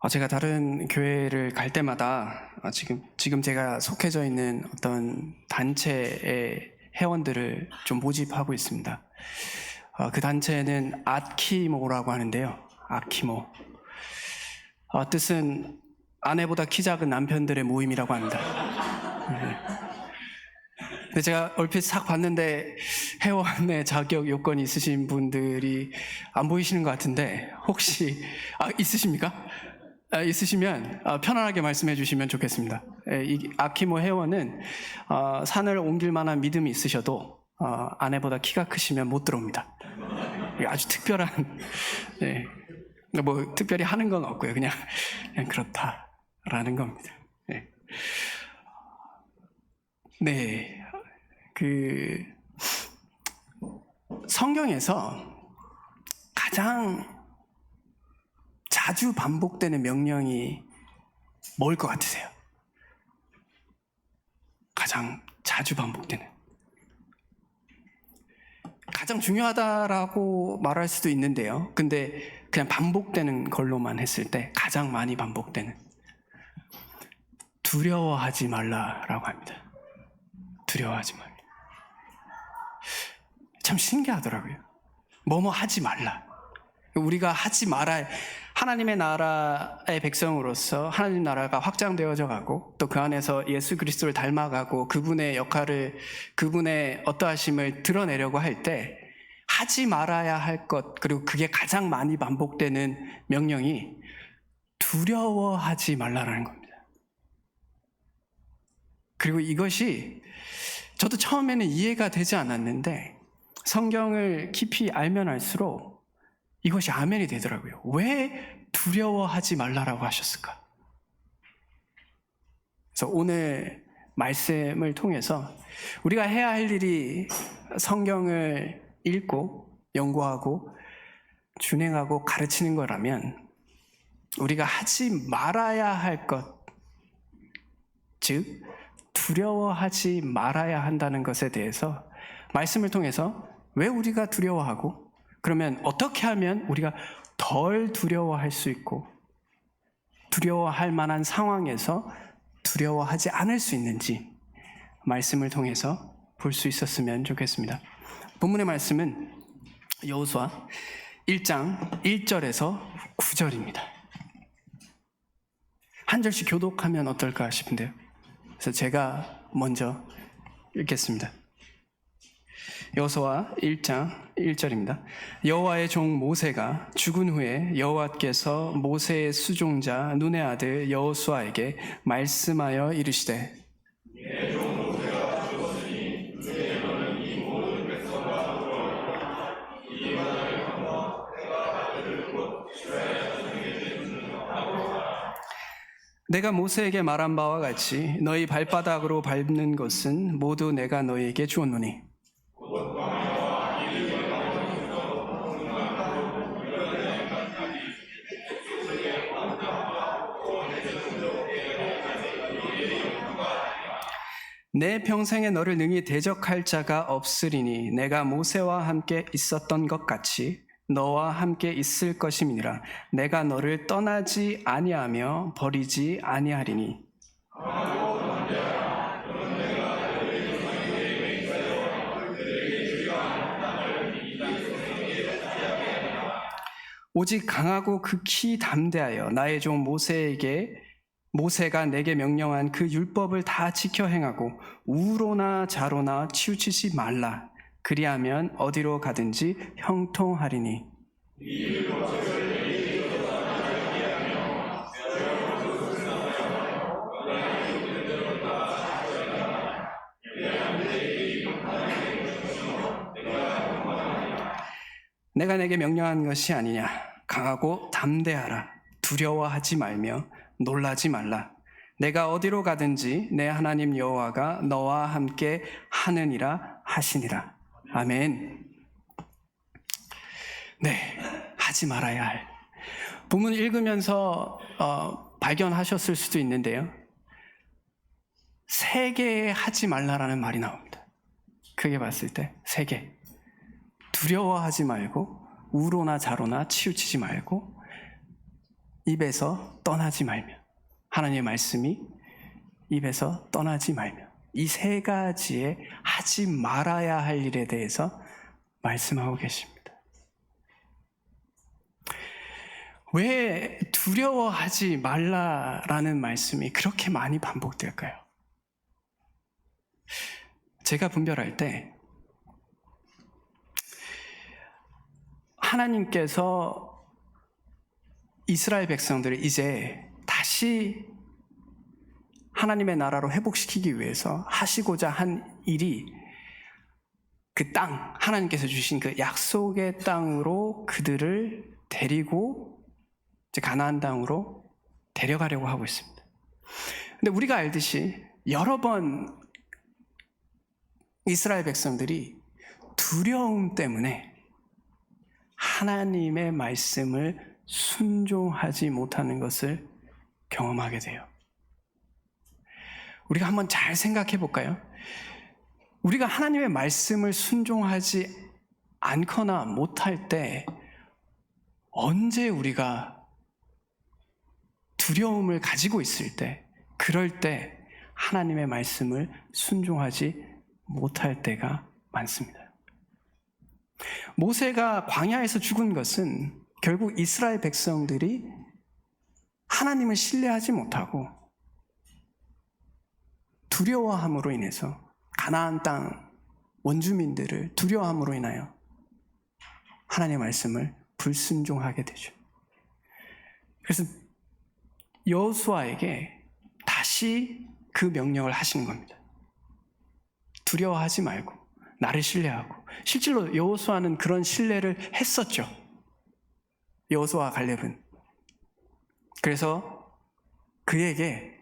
제가 다른 교회를 갈 때마다 지금 제가 속해져 있는 어떤 단체의 회원들을 좀 모집하고 있습니다. 그 단체는 아키모라고 하는데요. 아키모. 뜻은 아내보다 키 작은 남편들의 모임이라고 합니다. 근데 제가 얼핏 싹 봤는데 회원의 자격 요건이 있으신 분들이 안 보이시는 것 같은데 혹시 있으십니까? 있으시면 편안하게 말씀해 주시면 좋겠습니다. 이 아키모 회원은 산을 옮길 만한 믿음이 있으셔도 아내보다 키가 크시면 못 들어옵니다. 아주 특별한, 뭐 특별히 하는 건 없고요. 그냥 그렇다라는 겁니다. 성경에서 가장 자주 반복되는 명령이 뭘 것 같으세요? 가장 자주 반복되는. 가장 중요하다라고 말할 수도 있는데요. 근데 그냥 반복되는 걸로만 했을 때 가장 많이 반복되는. 두려워하지 말라라고 합니다. 두려워하지 말라. 참 신기하더라고요. 뭐뭐 하지 말라. 우리가 하지 말아야, 하나님의 나라의 백성으로서 하나님 나라가 확장되어져 가고 또 그 안에서 예수 그리스도를 닮아가고 그분의 역할을, 그분의 어떠하심을 드러내려고 할 때 하지 말아야 할 것, 그리고 그게 가장 많이 반복되는 명령이 두려워하지 말라라는 겁니다. 그리고 이것이 저도 처음에는 이해가 되지 않았는데 성경을 깊이 알면 알수록 이것이 아멘이 되더라고요. 왜 두려워하지 말라라고 하셨을까? 그래서 오늘 말씀을 통해서 우리가 해야 할 일이 성경을 읽고 연구하고 준행하고 가르치는 거라면 우리가 하지 말아야 할 것, 즉 두려워하지 말아야 한다는 것에 대해서 말씀을 통해서 왜 우리가 두려워하고 그러면 어떻게 하면 우리가 덜 두려워할 수 있고 두려워할 만한 상황에서 두려워하지 않을 수 있는지 말씀을 통해서 볼 수 있었으면 좋겠습니다. 본문의 말씀은 여호수아 1장 1절에서 9절입니다. 한 절씩 교독하면 어떨까 싶은데요. 그래서 제가 먼저 읽겠습니다. 여호수아 1장 1절입니다. 여호와의 종 모세가 죽은 후에 여호와께서 모세의 수종자 눈의 아들 여호수아에게 말씀하여 이르시되 내 종 모세가 죽었으니 이제 너는 이 모든 백성과 돌아오라. 이 바다를 건너 내가 받을 곳 이스라엘 자손에게 주는 땅으로 가라. 내가 모세에게 말한 바와 같이 너희 발바닥으로 밟는 것은 모두 내가 너희에게 주었노니 내 평생에 너를 능히 대적할 자가 없으리니 내가 모세와 함께 있었던 것 같이 너와 함께 있을 것임이니라. 내가 너를 떠나지 아니하며 버리지 아니하리니. 오직 강하고 극히 담대하여 나의 종 모세가 내게 명령한 그 율법을 다 지켜 행하고 우로나 좌로나 치우치지 말라. 그리하면 어디로 가든지 형통하리니. 내가 내게 명령한 것이 아니냐. 강하고 담대하라. 두려워하지 말며 놀라지 말라. 내가 어디로 가든지 내 하나님 여호와가 너와 함께 하느니라 하시니라. 아멘. 네, 하지 말아야 할. 본문 읽으면서 발견하셨을 수도 있는데요. 3개의 하지 말라라는 말이 나옵니다. 크게 봤을 때 3개. 두려워하지 말고 우로나 좌로나 치우치지 말고 입에서 떠나지 말며, 하나님의 말씀이 입에서 떠나지 말며, 이 세 가지의 하지 말아야 할 일에 대해서 말씀하고 계십니다. 왜 두려워하지 말라라는 말씀이 그렇게 많이 반복될까요? 제가 분별할 때 하나님께서 이스라엘 백성들을 이제 다시 하나님의 나라로 회복시키기 위해서 하시고자 한 일이 그 땅, 하나님께서 주신 그 약속의 땅으로 그들을 데리고 이제 가나안 땅으로 데려가려고 하고 있습니다. 근데 우리가 알듯이 여러 번 이스라엘 백성들이 두려움 때문에 하나님의 말씀을 순종하지 못하는 것을 경험하게 돼요. 우리가 한번 잘 생각해 볼까요? 우리가 하나님의 말씀을 순종하지 않거나 못할 때 언제 우리가 두려움을 가지고 있을 때, 그럴 때 하나님의 말씀을 순종하지 못할 때가 많습니다. 모세가 광야에서 죽은 것은 결국 이스라엘 백성들이 하나님을 신뢰하지 못하고 두려워함으로 인해서, 가나안 땅 원주민들을 두려워함으로 인하여 하나님의 말씀을 불순종하게 되죠. 그래서 여호수아에게 다시 그 명령을 하시는 겁니다. 두려워하지 말고 나를 신뢰하고. 실제로 여호수아는 그런 신뢰를 했었죠. 여호수아와 갈렙은. 그래서 그에게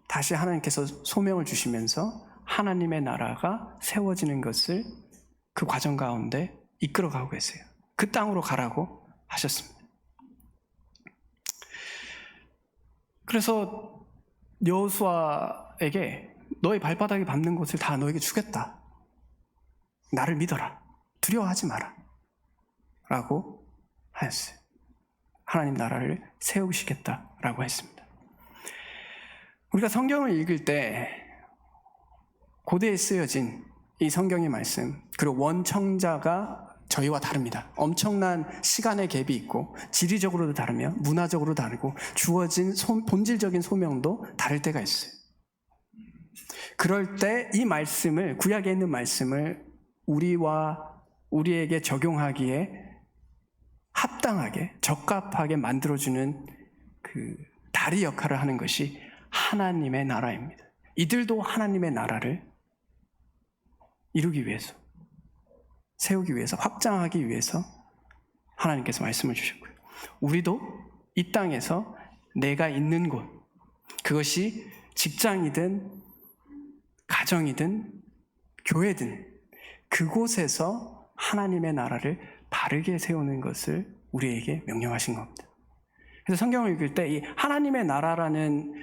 다시 하나님께서 소명을 주시면서 하나님의 나라가 세워지는 것을 그 과정 가운데 이끌어가고 계세요. 그 땅으로 가라고 하셨습니다. 그래서 여호수아에게 너의 발바닥이 밟는 곳을 다 너에게 주겠다. 나를 믿어라. 두려워하지 마라. 라고 하였어요. 하나님 나라를 세우시겠다라고 했습니다. 우리가 성경을 읽을 때 고대에 쓰여진 이 성경의 말씀, 그리고 원청자가 저희와 다릅니다. 엄청난 시간의 갭이 있고 지리적으로도 다르며 문화적으로 다르고 주어진 본질적인 소명도 다를 때가 있어요. 그럴 때 이 말씀을, 구약에 있는 말씀을 우리에게 적용하기에 합당하게, 적합하게 만들어주는 그 다리 역할을 하는 것이 하나님의 나라입니다. 이들도 하나님의 나라를 이루기 위해서, 세우기 위해서, 확장하기 위해서 하나님께서 말씀을 주셨고요. 우리도 이 땅에서 내가 있는 곳, 그것이 직장이든 가정이든 교회든 그곳에서 하나님의 나라를 바르게 세우는 것을 우리에게 명령하신 겁니다. 그래서 성경을 읽을 때 이 하나님의 나라라는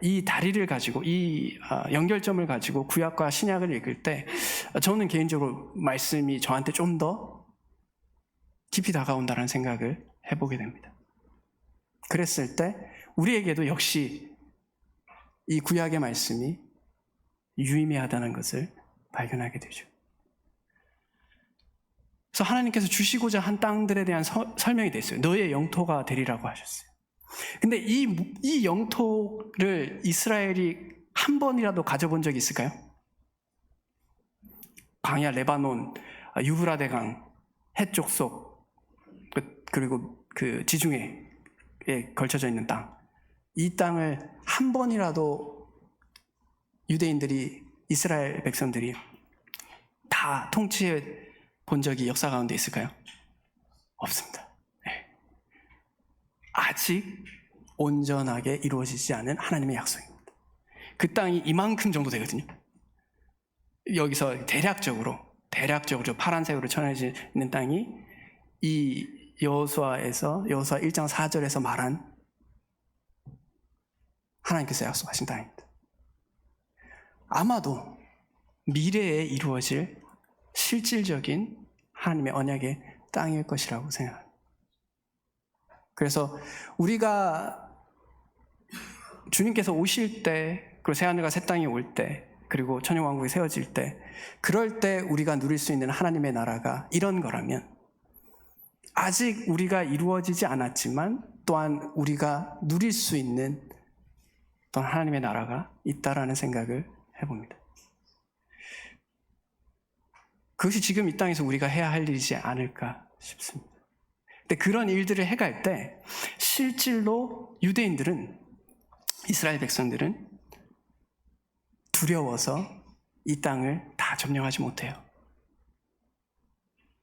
이 다리를 가지고, 이 연결점을 가지고 구약과 신약을 읽을 때 저는 개인적으로 말씀이 저한테 좀 더 깊이 다가온다는 생각을 해보게 됩니다. 그랬을 때 우리에게도 역시 이 구약의 말씀이 유의미하다는 것을 발견하게 되죠. 그래서 하나님께서 주시고자 한 땅들에 대한 설명이 됐어요. 너의 영토가 되리라고 하셨어요. 근데 이 영토를 이스라엘이 한 번이라도 가져본 적이 있을까요? 광야, 레바논, 유브라데강, 해쪽 속, 그리고 그 지중해에 걸쳐져 있는 땅, 이 땅을 한 번이라도 유대인들이, 이스라엘 백성들이 다 통치해 본 적이 역사 가운데 있을까요? 없습니다. 아직 온전하게 이루어지지 않은 하나님의 약속입니다. 그 땅이 이만큼 정도 되거든요. 여기서 대략적으로 파란색으로 칠해져 있는 땅이 이 여호수아 1장 4절에서 말한 하나님께서 약속하신 땅입니다. 아마도 미래에 이루어질 실질적인 하나님의 언약의 땅일 것이라고 생각합니다. 그래서 우리가 주님께서 오실 때, 그리고 새하늘과 새 땅이 올 때, 그리고 천년왕국이 세워질 때, 그럴 때 우리가 누릴 수 있는 하나님의 나라가 이런 거라면, 아직 우리가 이루어지지 않았지만 또한 우리가 누릴 수 있는 어떤 하나님의 나라가 있다라는 생각을 해봅니다. 그것이 지금 이 땅에서 우리가 해야 할 일이지 않을까 싶습니다. 근데 그런 일들을 해갈 때 실질로 유대인들은, 이스라엘 백성들은 두려워서 이 땅을 다 점령하지 못해요.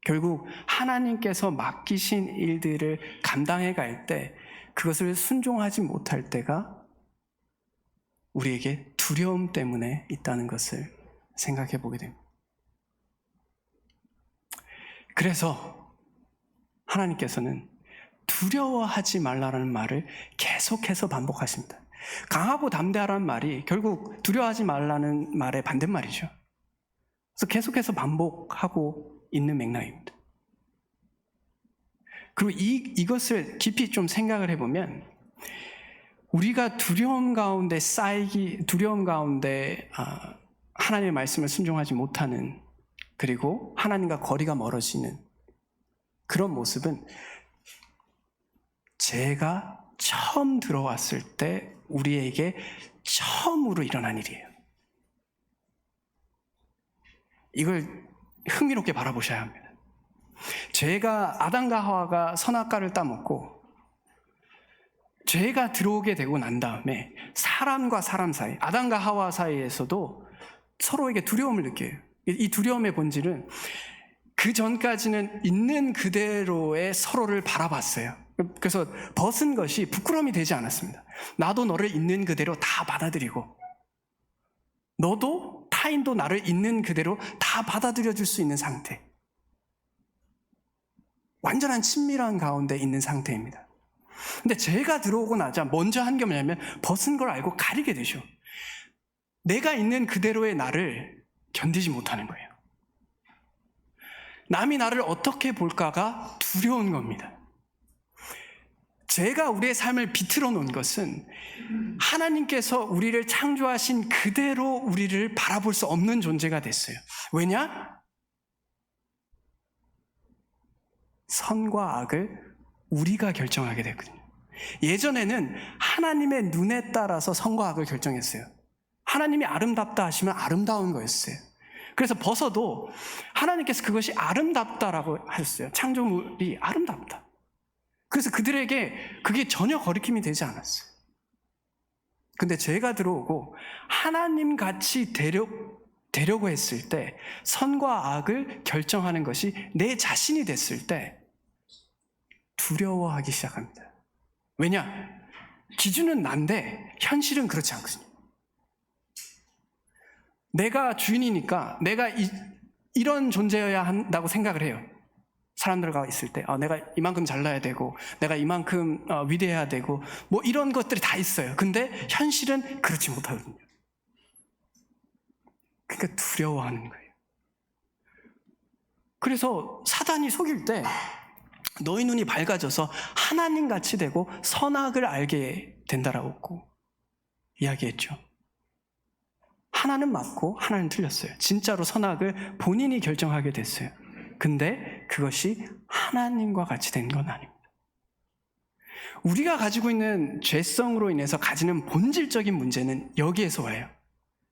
결국 하나님께서 맡기신 일들을 감당해 갈 때 그것을 순종하지 못할 때가 우리에게 두려움 때문에 있다는 것을 생각해 보게 됩니다. 그래서 하나님께서는 두려워하지 말라는 말을 계속해서 반복하십니다. 강하고 담대하라는 말이 결국 두려워하지 말라는 말의 반대말이죠. 그래서 계속해서 반복하고 있는 맥락입니다. 그리고 이것을 깊이 좀 생각을 해보면, 우리가 두려움 가운데 하나님의 말씀을 순종하지 못하는, 그리고 하나님과 거리가 멀어지는 그런 모습은 죄가 처음 들어왔을 때 우리에게 처음으로 일어난 일이에요. 이걸 흥미롭게 바라보셔야 합니다. 죄가, 아담과 하와가 선악과를 따먹고 죄가 들어오게 되고 난 다음에 사람과 사람 사이, 아담과 하와 사이에서도 서로에게 두려움을 느껴요. 이 두려움의 본질은 그 전까지는 있는 그대로의 서로를 바라봤어요. 그래서 벗은 것이 부끄러움이 되지 않았습니다. 나도 너를 있는 그대로 다 받아들이고, 너도 타인도 나를 있는 그대로 다 받아들여 줄 수 있는 상태, 완전한 친밀한 가운데 있는 상태입니다. 근데 죄가 들어오고 나자 먼저 한 게 뭐냐면 벗은 걸 알고 가리게 되죠. 내가 있는 그대로의 나를 견디지 못하는 거예요. 남이 나를 어떻게 볼까가 두려운 겁니다. 죄가 우리의 삶을 비틀어 놓은 것은 하나님께서 우리를 창조하신 그대로 우리를 바라볼 수 없는 존재가 됐어요. 왜냐? 선과 악을 우리가 결정하게 됐거든요. 예전에는 하나님의 눈에 따라서 선과 악을 결정했어요. 하나님이 아름답다 하시면 아름다운 거였어요. 그래서 벗어도 하나님께서 그것이 아름답다라고 하셨어요. 창조물이 아름답다. 그래서 그들에게 그게 전혀 거리낌이 되지 않았어요. 근데 죄가 들어오고 하나님 같이 되려고 했을 때, 선과 악을 결정하는 것이 내 자신이 됐을 때 두려워하기 시작합니다. 왜냐? 기준은 난데 현실은 그렇지 않거든요. 내가 주인이니까 내가 이런 존재여야 한다고 생각을 해요. 사람들과 있을 때 내가 이만큼 잘나야 되고, 내가 이만큼 위대해야 되고, 뭐 이런 것들이 다 있어요. 근데 현실은 그렇지 못하거든요. 그러니까 두려워하는 거예요. 그래서 사단이 속일 때 너희 눈이 밝아져서 하나님같이 되고 선악을 알게 된다라고 이야기했죠. 하나는 맞고 하나는 틀렸어요. 진짜로 선악을 본인이 결정하게 됐어요. 근데 그것이 하나님과 같이 된 건 아닙니다. 우리가 가지고 있는 죄성으로 인해서 가지는 본질적인 문제는 여기에서 와요.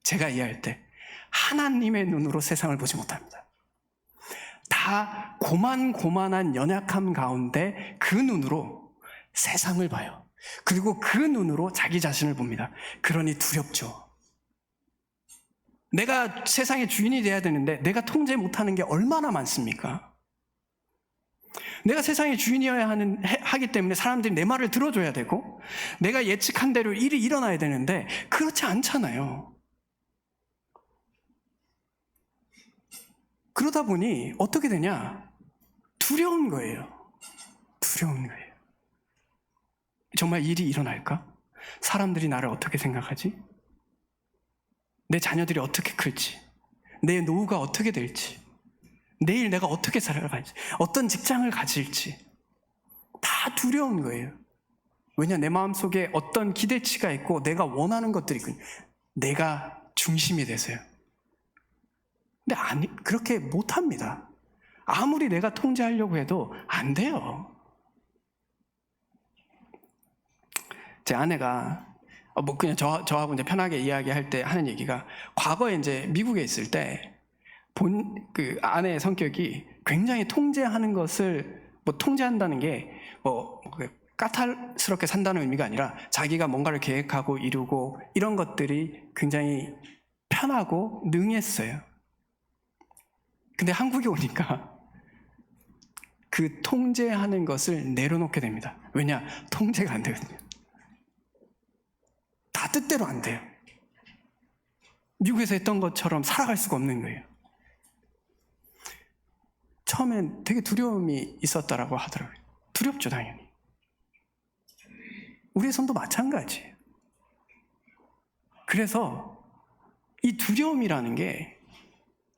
제가 이해할 때 하나님의 눈으로 세상을 보지 못합니다. 다 고만고만한 연약함 가운데 그 눈으로 세상을 봐요. 그리고 그 눈으로 자기 자신을 봅니다. 그러니 두렵죠. 내가 세상의 주인이 돼야 되는데 내가 통제 못하는 게 얼마나 많습니까? 내가 세상의 주인이어야 하기 때문에 사람들이 내 말을 들어줘야 되고, 내가 예측한 대로 일이 일어나야 되는데 그렇지 않잖아요. 그러다 보니 어떻게 되냐? 두려운 거예요. 두려운 거예요. 정말 일이 일어날까? 사람들이 나를 어떻게 생각하지? 내 자녀들이 어떻게 클지, 내 노후가 어떻게 될지, 내일 내가 어떻게 살아갈지, 어떤 직장을 가질지 다 두려운 거예요. 왜냐, 내 마음속에 어떤 기대치가 있고 내가 원하는 것들이 있고 내가 중심이 돼서요. 근데 그렇게 못합니다. 아무리 내가 통제하려고 해도 안 돼요. 제 아내가 그냥 저하고 이제 편하게 이야기할 때 하는 얘기가, 과거에 이제 미국에 있을 때 그 아내의 성격이 굉장히 통제하는 것을, 통제한다는 게 까탈스럽게 산다는 의미가 아니라 자기가 뭔가를 계획하고 이루고 이런 것들이 굉장히 편하고 능했어요. 근데 한국에 오니까 그 통제하는 것을 내려놓게 됩니다. 왜냐? 통제가 안 되거든요. 다 뜻대로 안 돼요. 미국에서 했던 것처럼 살아갈 수가 없는 거예요. 처음엔 되게 두려움이 있었다라고 하더라고요. 두렵죠, 당연히. 우리의 손도 마찬가지예요. 그래서 이 두려움이라는 게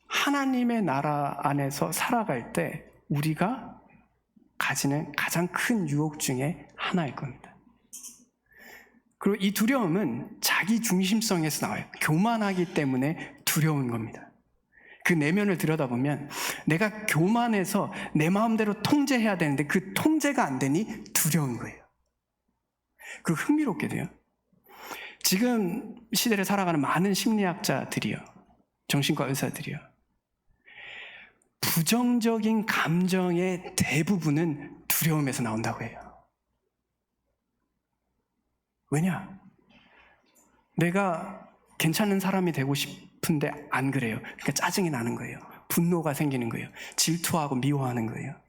하나님의 나라 안에서 살아갈 때 우리가 가지는 가장 큰 유혹 중에 하나일 겁니다. 그리고 이 두려움은 자기 중심성에서 나와요. 교만하기 때문에 두려운 겁니다. 그 내면을 들여다보면 내가 교만해서 내 마음대로 통제해야 되는데 그 통제가 안 되니 두려운 거예요. 그리고 흥미롭게도요, 지금 시대를 살아가는 많은 심리학자들이요, 정신과 의사들이요, 부정적인 감정의 대부분은 두려움에서 나온다고 해요. 왜냐? 내가 괜찮은 사람이 되고 싶은데 안 그래요. 그러니까 짜증이 나는 거예요. 분노가 생기는 거예요. 질투하고 미워하는 거예요.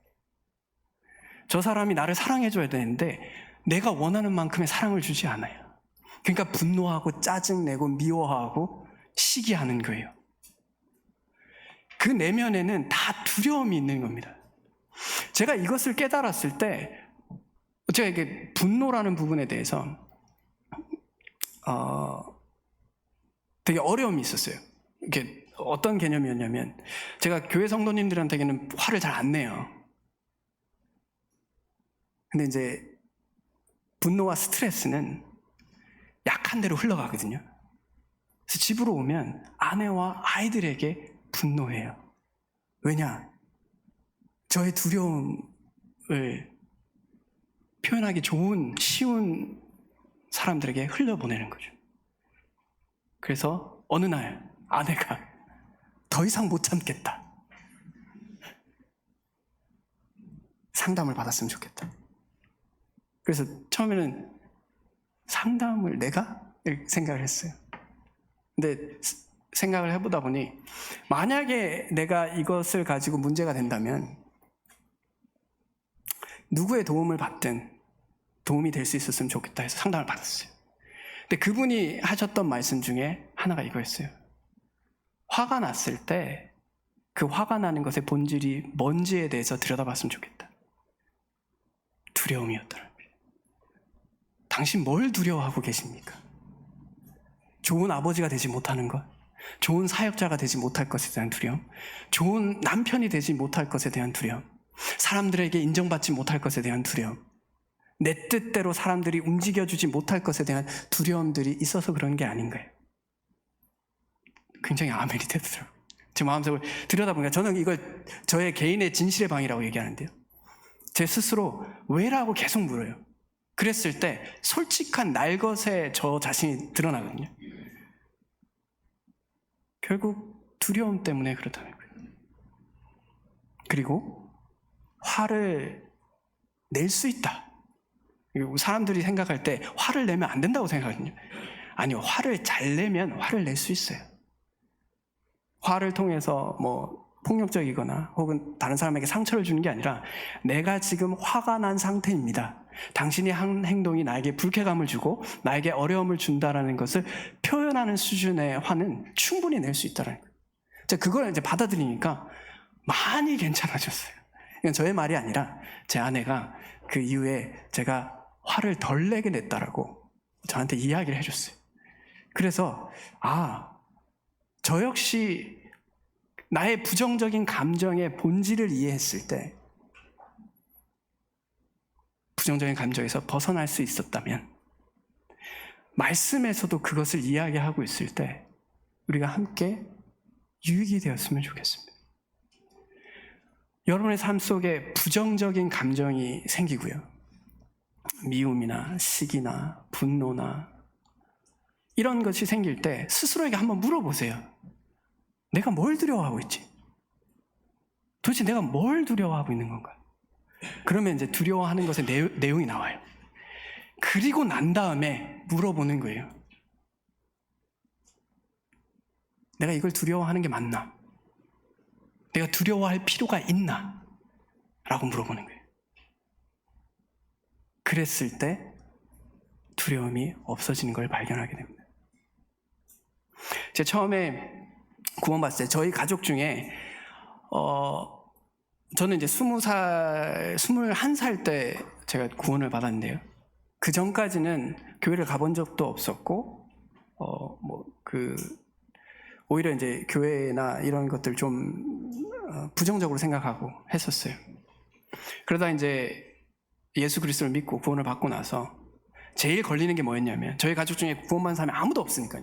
저 사람이 나를 사랑해줘야 되는데 내가 원하는 만큼의 사랑을 주지 않아요. 그러니까 분노하고 짜증내고 미워하고 시기하는 거예요. 그 내면에는 다 두려움이 있는 겁니다. 제가 이것을 깨달았을 때, 제가 이게 분노라는 부분에 대해서 되게 어려움이 있었어요. 이게 어떤 개념이었냐면, 제가 교회 성도님들한테는 화를 잘 안 내요. 근데 이제 분노와 스트레스는 약한 대로 흘러가거든요. 그래서 집으로 오면 아내와 아이들에게 분노해요. 왜냐? 저의 두려움을 표현하기 쉬운 사람들에게 흘려보내는 거죠. 그래서 어느 날 아내가 더 이상 못 참겠다. 상담을 받았으면 좋겠다. 그래서 처음에는 상담을 내가? 이렇게 생각을 했어요. 근데 생각을 해보다 보니, 만약에 내가 이것을 가지고 문제가 된다면 누구의 도움을 받든 도움이 될 수 있었으면 좋겠다 해서 상담을 받았어요. 근데 그분이 하셨던 말씀 중에 하나가 이거였어요. 화가 났을 때 그 화가 나는 것의 본질이 뭔지에 대해서 들여다봤으면 좋겠다. 두려움이었더라고요. 당신 뭘 두려워하고 계십니까? 좋은 아버지가 되지 못하는 것, 좋은 사역자가 되지 못할 것에 대한 두려움, 좋은 남편이 되지 못할 것에 대한 두려움, 사람들에게 인정받지 못할 것에 대한 두려움, 내 뜻대로 사람들이 움직여주지 못할 것에 대한 두려움들이 있어서 그런 게 아닌가요? 굉장히 아멘이 되더라고요. 제 마음속을 들여다보니까 저는 이걸 저의 개인의 진실의 방이라고 얘기하는데요, 제 스스로 왜라고 계속 물어요. 그랬을 때 솔직한 날것에 저 자신이 드러나거든요. 결국 두려움 때문에 그렇다는 거예요. 그리고 화를 낼 수 있다. 사람들이 생각할 때 화를 내면 안 된다고 생각하거든요. 아니요, 화를 잘 내면 화를 낼 수 있어요. 화를 통해서 폭력적이거나 혹은 다른 사람에게 상처를 주는 게 아니라, 내가 지금 화가 난 상태입니다. 당신이 한 행동이 나에게 불쾌감을 주고 나에게 어려움을 준다라는 것을 표현하는 수준의 화는 충분히 낼 수 있다는 거예요. 제가 그걸 이제 받아들이니까 많이 괜찮아졌어요. 이건 저의 말이 아니라 제 아내가 그 이후에 제가 화를 덜 내게 냈다라고 저한테 이야기를 해줬어요. 그래서 저 역시 나의 부정적인 감정의 본질을 이해했을 때 부정적인 감정에서 벗어날 수 있었다면, 말씀에서도 그것을 이야기하고 있을 때 우리가 함께 유익이 되었으면 좋겠습니다. 여러분의 삶 속에 부정적인 감정이 생기고요, 미움이나 시기나 분노나 이런 것이 생길 때 스스로에게 한번 물어보세요. 내가 뭘 두려워하고 있지? 도대체 내가 뭘 두려워하고 있는 건가? 그러면 이제 두려워하는 것의 내용이 나와요. 그리고 난 다음에 물어보는 거예요. 내가 이걸 두려워하는 게 맞나? 내가 두려워할 필요가 있나? 라고 물어보는 거예요. 그랬을 때 두려움이 없어지는 걸 발견하게 됩니다. 제가 처음에 구원받을 때 저희 가족 중에 저는 이제 21살 때 제가 구원을 받았는데요. 그 전까지는 교회를 가본 적도 없었고, 오히려 이제 교회나 이런 것들 좀 부정적으로 생각하고 했었어요. 그러다 이제 예수 그리스도를 믿고 구원을 받고 나서 제일 걸리는 게 뭐였냐면, 저희 가족 중에 구원받은 사람이 아무도 없으니까요.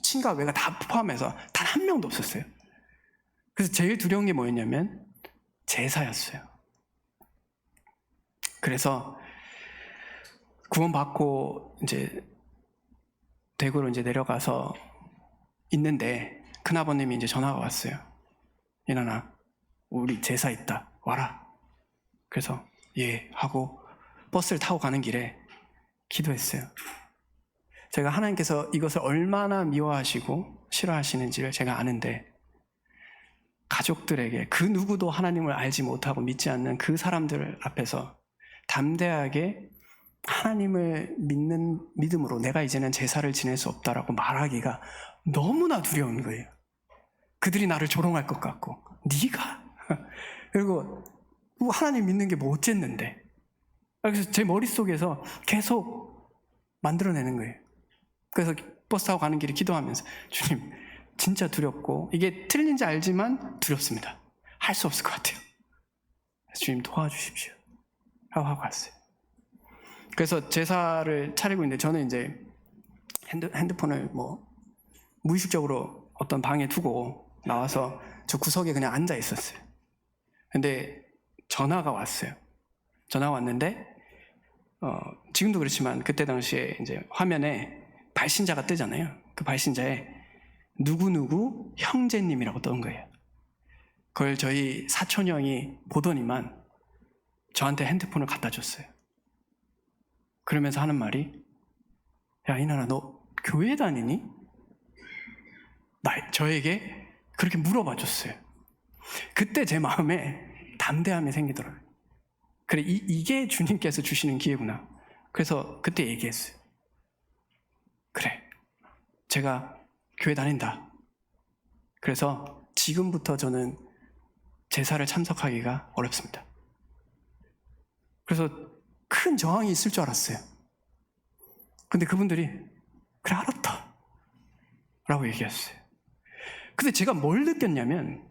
친가 외가 다 포함해서 단 한 명도 없었어요. 그래서 제일 두려운 게 뭐였냐면 제사였어요. 그래서 구원받고 이제 대구로 이제 내려가서 있는데 큰아버님이 이제 전화가 왔어요. 이나나, 우리 제사 있다, 와라. 그래서 예 하고 버스를 타고 가는 길에 기도했어요. 제가 하나님께서 이것을 얼마나 미워하시고 싫어하시는지를 제가 아는데, 가족들에게, 그 누구도 하나님을 알지 못하고 믿지 않는 그 사람들 앞에서 담대하게 하나님을 믿는 믿음으로 내가 이제는 제사를 지낼 수 없다라고 말하기가 너무나 두려운 거예요. 그들이 나를 조롱할 것 같고, 네가? 그리고 하나님 믿는 게 뭐 어쨌는데? 그래서 제 머릿속에서 계속 만들어내는 거예요. 그래서 버스 타고 가는 길에 기도하면서, 주님 진짜 두렵고 이게 틀린지 알지만 두렵습니다. 할 수 없을 것 같아요. 주님 도와주십시오 라고 하고 갔어요. 그래서 제사를 차리고 있는데, 저는 이제 핸드폰을 무의식적으로 어떤 방에 두고 나와서 저 구석에 그냥 앉아 있었어요. 근데 전화가 왔어요. 전화가 왔는데 지금도 그렇지만 그때 당시에 이제 화면에 발신자가 뜨잖아요. 그 발신자에 누구누구 형제님이라고 뜬 거예요. 그걸 저희 사촌 형이 보더니만 저한테 핸드폰을 갖다 줬어요. 그러면서 하는 말이, 야 이나나, 너 교회 다니니? 저에게 그렇게 물어봐 줬어요. 그때 제 마음에 담대함이 생기더라고요. 그래, 이게 주님께서 주시는 기회구나. 그래서 그때 얘기했어요. 그래, 제가 교회 다닌다. 그래서 지금부터 저는 제사를 참석하기가 어렵습니다. 그래서 큰 저항이 있을 줄 알았어요. 근데 그분들이 그래, 알았다 라고 얘기했어요. 근데 제가 뭘 느꼈냐면,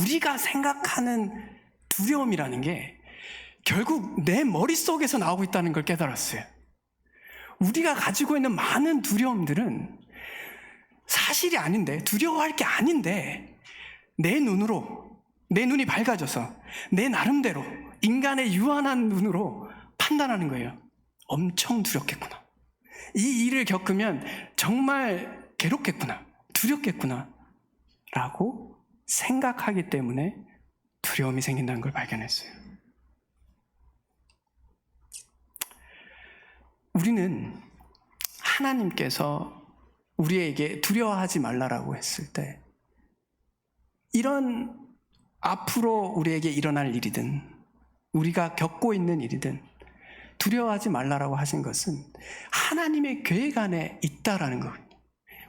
우리가 생각하는 두려움이라는 게 결국 내 머릿속에서 나오고 있다는 걸 깨달았어요. 우리가 가지고 있는 많은 두려움들은 사실이 아닌데, 두려워할 게 아닌데, 내 눈이 밝아져서 내 나름대로 인간의 유한한 눈으로 판단하는 거예요. 엄청 두렵겠구나, 이 일을 겪으면 정말 괴롭겠구나, 두렵겠구나 라고 생각하기 때문에 두려움이 생긴다는 걸 발견했어요. 우리는 하나님께서 우리에게 두려워하지 말라라고 했을 때, 이런 앞으로 우리에게 일어날 일이든 우리가 겪고 있는 일이든 두려워하지 말라라고 하신 것은 하나님의 계획 안에 있다라는 거예요.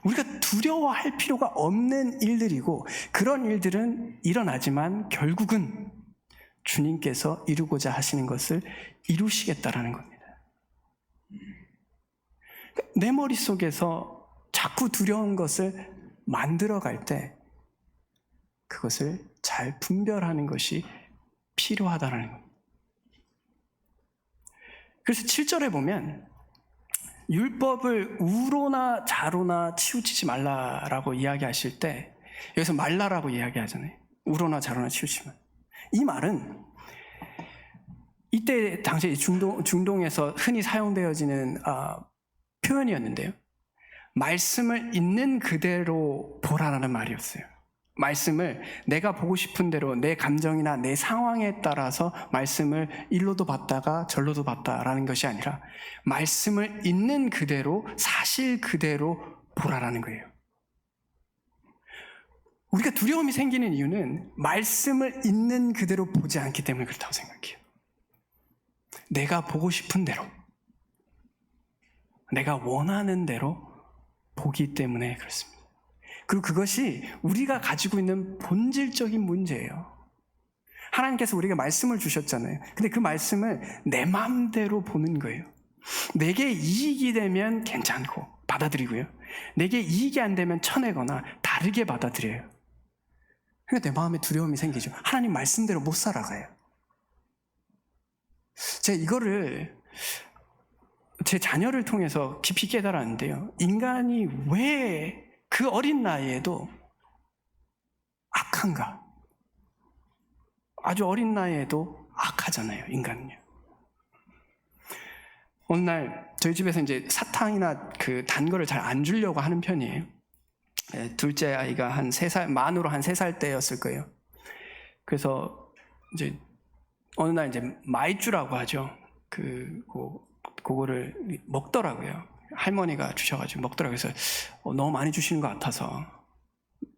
우리가 두려워할 필요가 없는 일들이고, 그런 일들은 일어나지만 결국은 주님께서 이루고자 하시는 것을 이루시겠다라는 겁니다. 내 머릿속에서 자꾸 두려운 것을 만들어갈 때 그것을 잘 분별하는 것이 필요하다는 겁니다. 그래서 7절에 보면 율법을 우로나 자로나 치우치지 말라라고 이야기하실 때 여기서 말라라고 이야기하잖아요. 우로나 자로나 치우치면. 이 말은 이때 당시에 중동에서 흔히 사용되어지는 표현이었는데요. 말씀을 있는 그대로 보라라는 말이었어요. 말씀을 내가 보고 싶은 대로 내 감정이나 내 상황에 따라서 말씀을 일로도 봤다가 절로도 봤다라는 것이 아니라 말씀을 있는 그대로 사실 그대로 보라라는 거예요. 우리가 두려움이 생기는 이유는 말씀을 있는 그대로 보지 않기 때문에 그렇다고 생각해요. 내가 보고 싶은 대로, 내가 원하는 대로 보기 때문에 그렇습니다. 그리고 그것이 우리가 가지고 있는 본질적인 문제예요. 하나님께서 우리에게 말씀을 주셨잖아요. 근데 그 말씀을 내 마음대로 보는 거예요. 내게 이익이 되면 괜찮고 받아들이고요. 내게 이익이 안 되면 쳐내거나 다르게 받아들여요. 그러니까 내 마음에 두려움이 생기죠. 하나님 말씀대로 못 살아가요. 제가 이거를 제 자녀를 통해서 깊이 깨달았는데요. 인간이 왜 그 어린 나이에도 악한가? 아주 어린 나이에도 악하잖아요, 인간은요. 어느 날 저희 집에서 이제 사탕이나 그 단 거를 잘 안 주려고 하는 편이에요. 둘째 아이가 한 3살, 만으로 한 3살 때였을 거예요. 그래서 이제 어느 날 이제 마이쮸라고 하죠. 그거를 먹더라고요. 할머니가 주셔가지고 먹더라고요. 그래서 너무 많이 주시는 것 같아서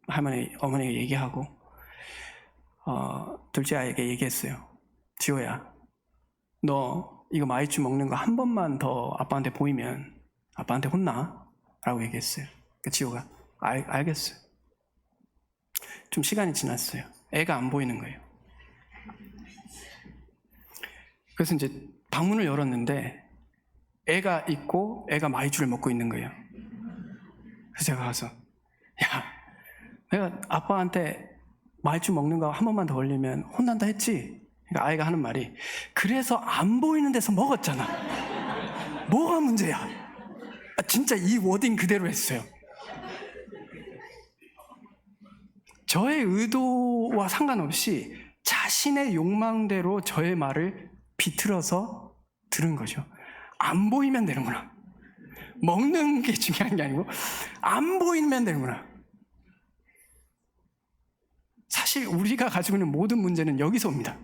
어머니가 얘기하고 둘째 아이에게 얘기했어요. 지호야, 너 이거 마이쮸 먹는 거 한 번만 더 아빠한테 보이면 아빠한테 혼나? 라고 얘기했어요. 그러니까 지호가 알겠어요. 좀 시간이 지났어요. 애가 안 보이는 거예요. 그래서 이제 방문을 열었는데 애가 있고 애가 마이쮸를 먹고 있는 거예요. 그래서 제가 가서 야, 내가 아빠한테 마이쮸 먹는 거 한 번만 더 걸리면 혼난다 했지? 그러니까 아이가 하는 말이 그래서 안 보이는 데서 먹었잖아. 뭐가 문제야? 진짜 이 워딩 그대로 했어요. 저의 의도와 상관없이 자신의 욕망대로 저의 말을 비틀어서 들은 거죠. 안 보이면 되는구나. 먹는 게 중요한 게 아니고 안 보이면 되는구나. 사실 우리가 가지고 있는 모든 문제는 여기서 옵니다.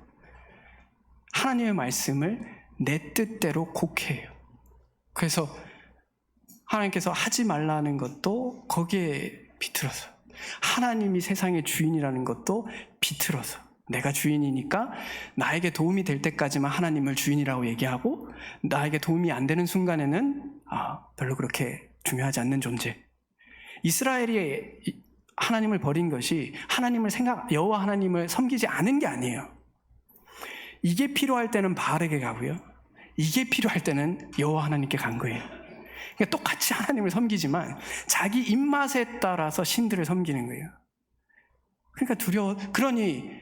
하나님의 말씀을 내 뜻대로 곡해요. 그래서 하나님께서 하지 말라는 것도 거기에 비틀어서, 하나님이 세상의 주인이라는 것도 비틀어서, 내가 주인이니까 나에게 도움이 될 때까지만 하나님을 주인이라고 얘기하고 나에게 도움이 안 되는 순간에는 별로 그렇게 중요하지 않는 존재. 이스라엘이 하나님을 버린 것이 여호와 하나님을 섬기지 않은 게 아니에요. 이게 필요할 때는 바알에게 가고요. 이게 필요할 때는 여호와 하나님께 간 거예요. 그러니까 똑같이 하나님을 섬기지만 자기 입맛에 따라서 신들을 섬기는 거예요. 그러니까 그러니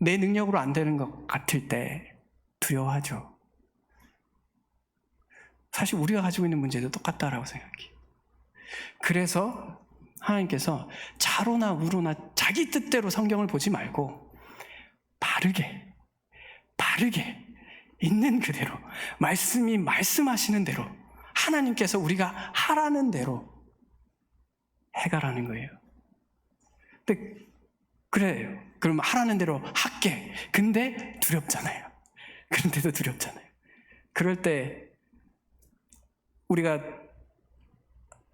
내 능력으로 안 되는 것 같을 때 두려워하죠. 사실 우리가 가지고 있는 문제도 똑같다라고 생각해요. 그래서 하나님께서 자로나 우로나 자기 뜻대로 성경을 보지 말고 바르게 있는 그대로 말씀이 말씀하시는 대로 하나님께서 우리가 하라는 대로 해가라는 거예요. 근데 그래요. 그럼 하라는 대로 할게. 근데 두렵잖아요. 그런데도 두렵잖아요. 그럴 때 우리가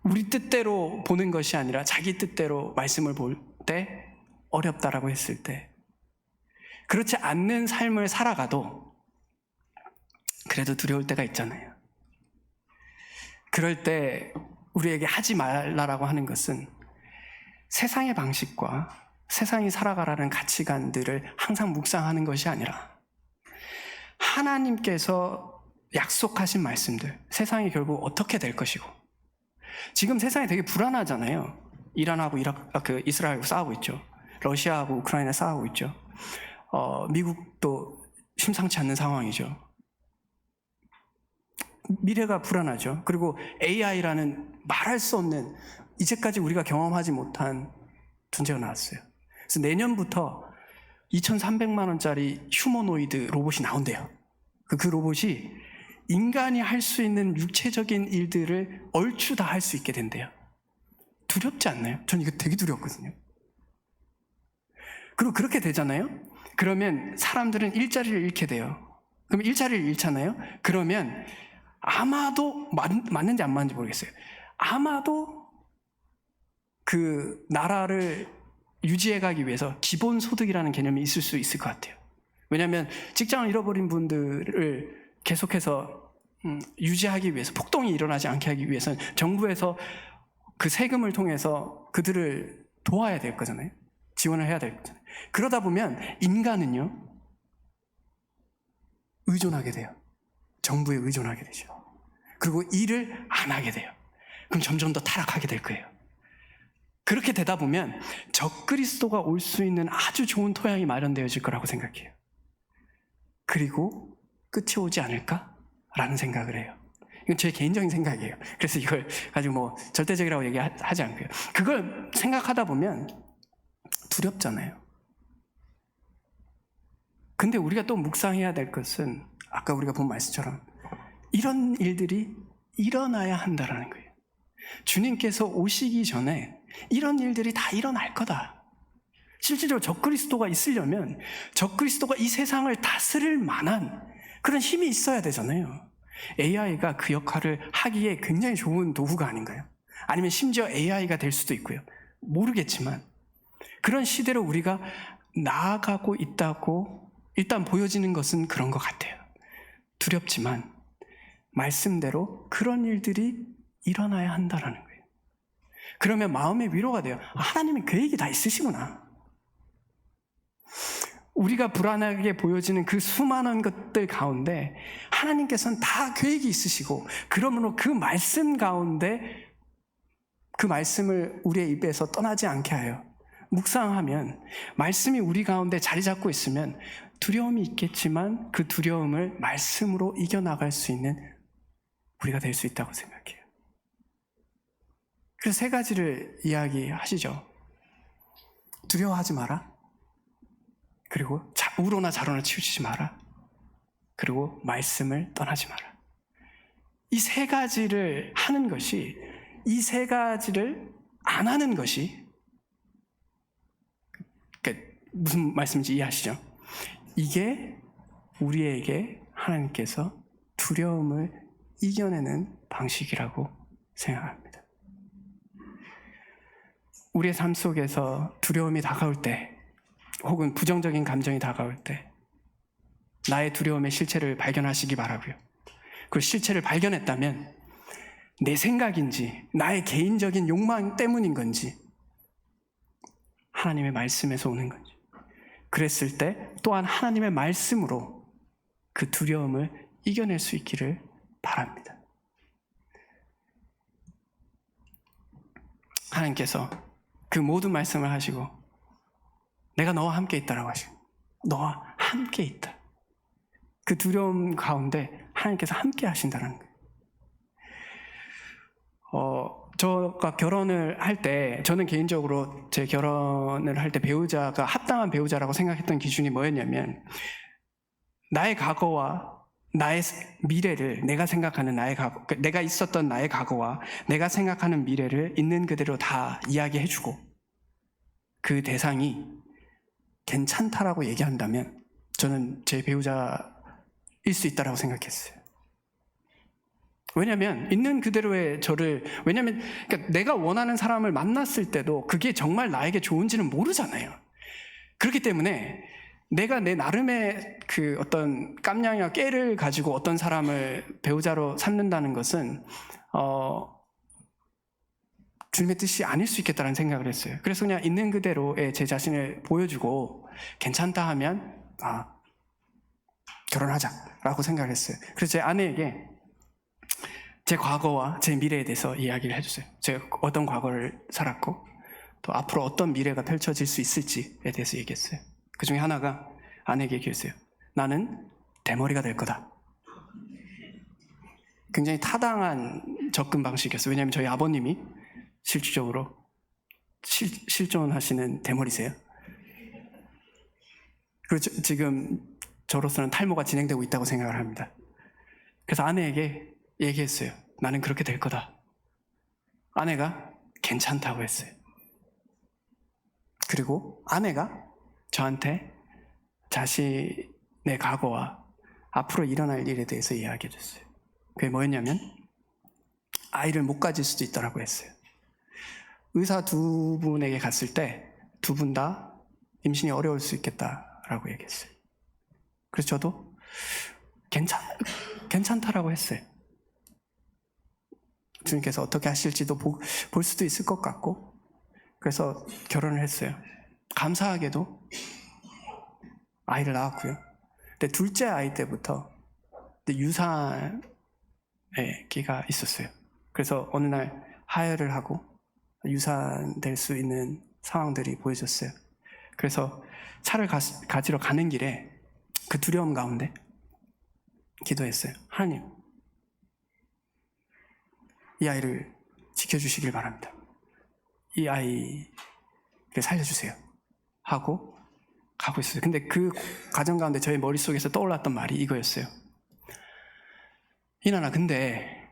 우리 뜻대로 보는 것이 아니라 자기 뜻대로 말씀을 볼 때 어렵다라고 했을 때, 그렇지 않는 삶을 살아가도 그래도 두려울 때가 있잖아요. 그럴 때 우리에게 하지 말라라고 하는 것은 세상의 방식과 세상이 살아가라는 가치관들을 항상 묵상하는 것이 아니라 하나님께서 약속하신 말씀들, 세상이 결국 어떻게 될 것이고, 지금 세상이 되게 불안하잖아요. 이란하고 이스라엘하고 싸우고 있죠. 러시아하고 우크라이나 싸우고 있죠. 미국도 심상치 않는 상황이죠. 미래가 불안하죠. 그리고 AI라는 말할 수 없는, 이제까지 우리가 경험하지 못한 존재가 나왔어요. 그래서 내년부터 2,300만 원짜리 휴머노이드 로봇이 나온대요. 그 로봇이 인간이 할 수 있는 육체적인 일들을 얼추 다 할 수 있게 된대요. 두렵지 않나요? 전 이거 되게 두렵거든요. 그리고 그렇게 되잖아요? 그러면 사람들은 일자리를 잃게 돼요. 그럼 일자리를 잃잖아요? 그러면 아마도, 맞는지 안 맞는지 모르겠어요. 아마도 그 나라를 유지해가기 위해서 기본소득이라는 개념이 있을 수 있을 것 같아요. 왜냐하면 직장을 잃어버린 분들을 계속해서 유지하기 위해서, 폭동이 일어나지 않게 하기 위해서는 정부에서 그 세금을 통해서 그들을 도와야 될 거잖아요. 지원을 해야 될 거잖아요. 그러다 보면 인간은요, 의존하게 돼요. 정부에 의존하게 되죠. 그리고 일을 안 하게 돼요. 그럼 점점 더 타락하게 될 거예요. 그렇게 되다 보면 적그리스도가 올 수 있는 아주 좋은 토양이 마련되어질 거라고 생각해요. 그리고 끝이 오지 않을까라는 생각을 해요. 이건 제 개인적인 생각이에요. 그래서 이걸 가지고 뭐 절대적이라고 얘기하지 않고요. 그걸 생각하다 보면 두렵잖아요. 근데 우리가 또 묵상해야 될 것은 아까 우리가 본 말씀처럼 이런 일들이 일어나야 한다라는 거예요. 주님께서 오시기 전에 이런 일들이 다 일어날 거다. 실질적으로 적그리스도가 있으려면 적그리스도가 이 세상을 다스릴 만한 그런 힘이 있어야 되잖아요. AI가 그 역할을 하기에 굉장히 좋은 도구가 아닌가요? 아니면 심지어 AI가 될 수도 있고요. 모르겠지만 그런 시대로 우리가 나아가고 있다고 일단 보여지는 것은 그런 것 같아요. 두렵지만 말씀대로 그런 일들이 일어나야 한다라는 거예요. 그러면 마음의 위로가 돼요. 하나님이 계획이 다 있으시구나. 우리가 불안하게 보여지는 그 수많은 것들 가운데 하나님께서는 다 계획이 있으시고, 그러므로 그 말씀 가운데 그 말씀을 우리의 입에서 떠나지 않게 하여 묵상하면, 말씀이 우리 가운데 자리 잡고 있으면 두려움이 있겠지만 그 두려움을 말씀으로 이겨나갈 수 있는 우리가 될 수 있다고 생각해요. 그래서 세 가지를 이야기하시죠. 두려워하지 마라. 그리고 우로나 자로나 치우치지 마라. 그리고 말씀을 떠나지 마라. 이 세 가지를 하는 것이, 이 세 가지를 안 하는 것이, 그러니까 무슨 말씀인지 이해하시죠? 이게 우리에게 하나님께서 두려움을 이겨내는 방식이라고 생각합니다. 우리의 삶 속에서 두려움이 다가올 때, 혹은 부정적인 감정이 다가올 때 나의 두려움의 실체를 발견하시기 바라고요. 그 실체를 발견했다면 내 생각인지 나의 개인적인 욕망 때문인 건지 하나님의 말씀에서 오는 건지, 그랬을 때 또한 하나님의 말씀으로 그 두려움을 이겨낼 수 있기를 바랍니다. 하나님께서 그 모든 말씀을 하시고 내가 너와 함께 있다라고 하시고, 너와 함께 있다. 그 두려움 가운데 하나님께서 함께 하신다는 거예요. 저가 결혼을 할 때, 저는 개인적으로 제 결혼을 할 때 배우자가 합당한 배우자라고 생각했던 기준이 뭐였냐면, 나의 과거와 나의 미래를, 내가 생각하는 나의 과거, 내가 있었던 나의 과거와 내가 생각하는 미래를 있는 그대로 다 이야기해주고, 그 대상이 괜찮다라고 얘기한다면 저는 제 배우자일 수 있다라고 생각했어요. 왜냐하면 있는 그대로의 저를, 왜냐하면 그러니까 내가 원하는 사람을 만났을 때도 그게 정말 나에게 좋은지는 모르잖아요. 그렇기 때문에 내가 내 나름의 그 어떤 깜냥이와 깨를 가지고 어떤 사람을 배우자로 삼는다는 것은 주님의 뜻이 아닐 수 있겠다는 생각을 했어요. 그래서 그냥 있는 그대로의 제 자신을 보여주고 괜찮다 하면 결혼하자라고 생각을 했어요. 그래서 제 아내에게 제 과거와 제 미래에 대해서 이야기를 해줬어요. 제가 어떤 과거를 살았고 또 앞으로 어떤 미래가 펼쳐질 수 있을지에 대해서 얘기했어요. 그 중에 하나가 아내에게 얘기했어요. 나는 대머리가 될 거다. 굉장히 타당한 접근 방식이었어요. 왜냐하면 저희 아버님이 실질적으로 실존하시는 대머리세요. 그리고 지금 저로서는 탈모가 진행되고 있다고 생각을 합니다. 그래서 아내에게 얘기했어요. 나는 그렇게 될 거다. 아내가 괜찮다고 했어요. 그리고 아내가 저한테 자신의 과거와 앞으로 일어날 일에 대해서 이야기해 줬어요. 그게 뭐였냐면 아이를 못 가질 수도 있다고 했어요. 의사 두 분에게 갔을 때 두 분 다 임신이 어려울 수 있겠다라고 얘기했어요. 그래서 저도 괜찮다라고 했어요. 주님께서 어떻게 하실지도 볼 수도 있을 것 같고, 그래서 결혼을 했어요. 감사하게도 아이를 낳았고요. 근데 둘째 아이 때부터 유산의 기가 있었어요. 그래서 어느 날 하혈을 하고 유산될 수 있는 상황들이 보여졌어요. 그래서 차를 가지러 가는 길에 그 두려움 가운데 기도했어요. 하나님, 이 아이를 지켜주시길 바랍니다. 이 아이를 살려주세요. 하고 가고 있어요. 근데 그 과정 가운데 저의 머릿속에서 떠올랐던 말이 이거였어요. 이나나, 근데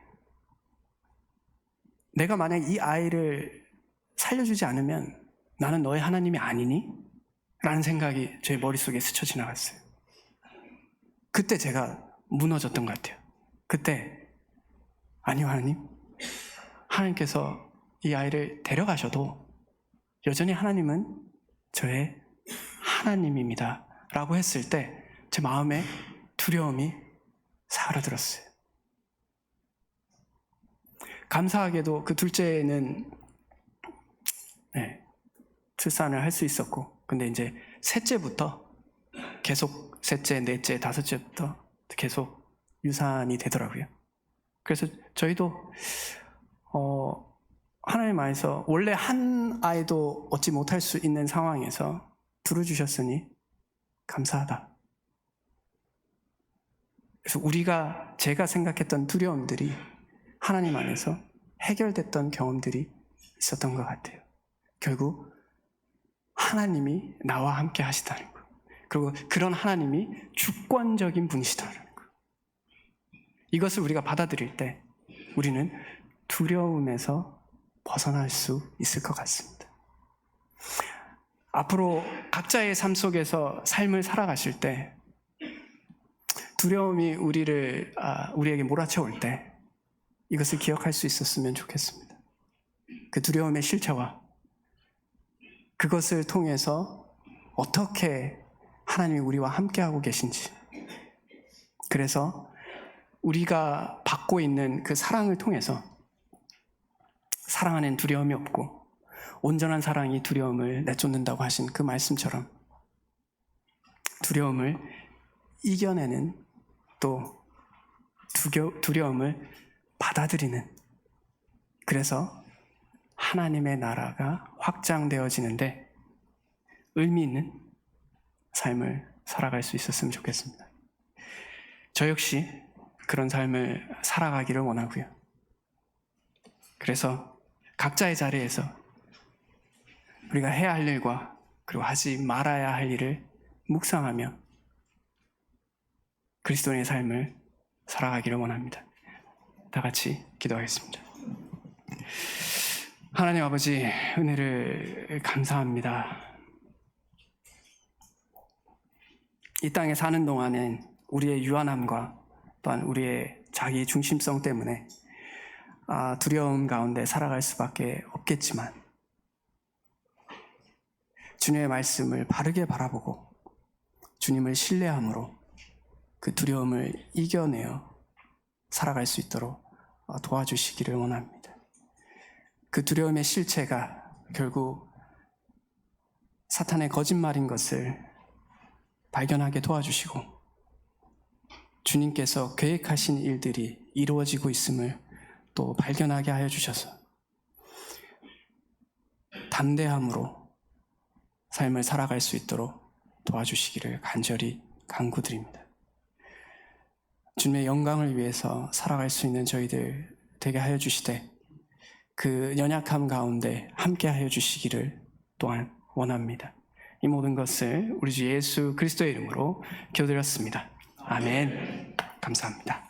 내가 만약 이 아이를 살려주지 않으면 나는 너의 하나님이 아니니? 라는 생각이 제 머릿속에 스쳐 지나갔어요. 그때 제가 무너졌던 것 같아요. 그때 아니요, 하나님께서 이 아이를 데려가셔도 여전히 하나님은 저의 하나님입니다 라고 했을 때 제 마음에 두려움이 사그라들었어요. 감사하게도 그 둘째는 출산을 할 수 있었고, 근데 이제 셋째부터 계속 셋째, 넷째, 다섯째부터 계속 유산이 되더라고요. 그래서 저희도 하나님 안에서 원래 한 아이도 얻지 못할 수 있는 상황에서 둘을 주셨으니 감사하다. 그래서 제가 생각했던 두려움들이 하나님 안에서 해결됐던 경험들이 있었던 것 같아요. 결국 하나님이 나와 함께 하시다는 거, 그리고 그런 하나님이 주권적인 분이시다는 거, 이것을 우리가 받아들일 때 우리는 두려움에서 벗어날 수 있을 것 같습니다. 앞으로 각자의 삶 속에서 삶을 살아가실 때 두려움이 우리에게 몰아쳐올 때 이것을 기억할 수 있었으면 좋겠습니다. 그 두려움의 실체와 그것을 통해서 어떻게 하나님이 우리와 함께하고 계신지, 그래서 우리가 받고 있는 그 사랑을 통해서 사랑 안엔 두려움이 없고 온전한 사랑이 두려움을 내쫓는다고 하신 그 말씀처럼 두려움을 이겨내는, 또 두려움을 받아들이는, 그래서 하나님의 나라가 확장되어지는데 의미 있는 삶을 살아갈 수 있었으면 좋겠습니다. 저 역시 그런 삶을 살아가기를 원하고요. 그래서 각자의 자리에서 우리가 해야 할 일과 그리고 하지 말아야 할 일을 묵상하며 그리스도인의 삶을 살아가기를 원합니다. 다 같이 기도하겠습니다. 하나님 아버지, 은혜를 감사합니다. 이 땅에 사는 동안엔 우리의 유한함과 또한 우리의 자기 중심성 때문에 두려움 가운데 살아갈 수밖에 없겠지만, 주님의 말씀을 바르게 바라보고 주님을 신뢰함으로 그 두려움을 이겨내어 살아갈 수 있도록 도와주시기를 원합니다. 그 두려움의 실체가 결국 사탄의 거짓말인 것을 발견하게 도와주시고 주님께서 계획하신 일들이 이루어지고 있음을 또 발견하게 하여 주셔서 담대함으로 삶을 살아갈 수 있도록 도와주시기를 간절히 간구드립니다. 주님의 영광을 위해서 살아갈 수 있는 저희들 되게 하여 주시되 그 연약함 가운데 함께 하여 주시기를 또한 원합니다. 이 모든 것을 우리 주 예수 그리스도의 이름으로 기도드렸습니다. 아멘. 감사합니다.